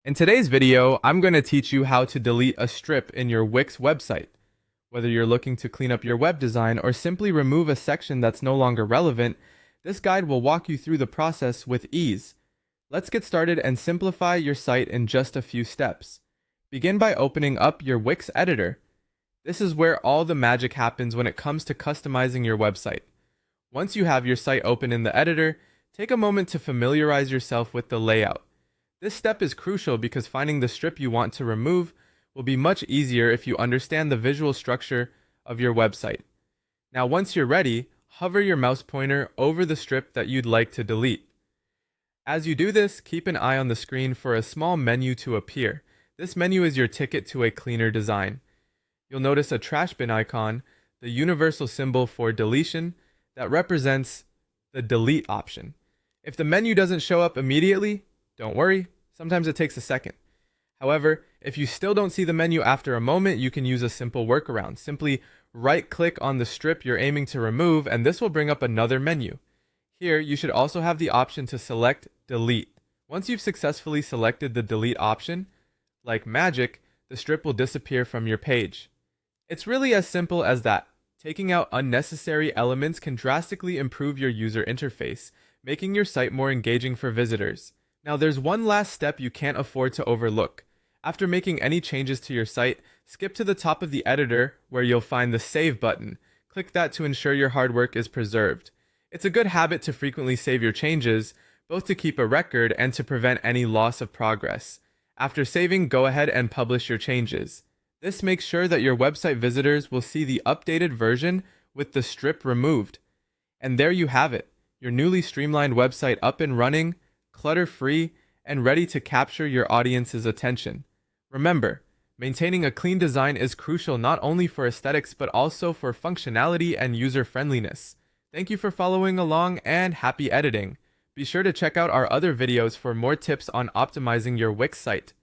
In today's video, I'm going to teach you how to delete a strip in your Wix website. Whether you're looking to clean up your web design or simply remove a section that's no longer relevant, this guide will walk you through the process with ease. Let's get started and simplify your site in just a few steps. Begin by opening up your Wix editor. This is where all the magic happens when it comes to customizing your website. Once you have your site open in the editor, take a moment to familiarize yourself with the layout. This step is crucial because finding the strip you want to remove will be much easier if you understand the visual structure of your website. Now, once you're ready, hover your mouse pointer over the strip that you'd like to delete. As you do this, keep an eye on the screen for a small menu to appear. This menu is your ticket to a cleaner design. You'll notice a trash bin icon, the universal symbol for deletion, that represents the delete option. If the menu doesn't show up immediately, don't worry, sometimes it takes a second. However, if you still don't see the menu after a moment, you can use a simple workaround. Simply right-click on the strip you're aiming to remove, and this will bring up another menu. Here, you should also have the option to select Delete. Once you've successfully selected the Delete option, like magic, the strip will disappear from your page. It's really as simple as that. Taking out unnecessary elements can drastically improve your user interface, making your site more engaging for visitors. Now, there's one last step you can't afford to overlook. After making any changes to your site, skip to the top of the editor where you'll find the Save button. Click that to ensure your hard work is preserved. It's a good habit to frequently save your changes, both to keep a record and to prevent any loss of progress. After saving, go ahead and publish your changes. This makes sure that your website visitors will see the updated version with the strip removed. And there you have it, your newly streamlined website up and running, clutter-free, and ready to capture your audience's attention. Remember, maintaining a clean design is crucial not only for aesthetics but also for functionality and user-friendliness. Thank you for following along and happy editing. Be sure to check out our other videos for more tips on optimizing your Wix site.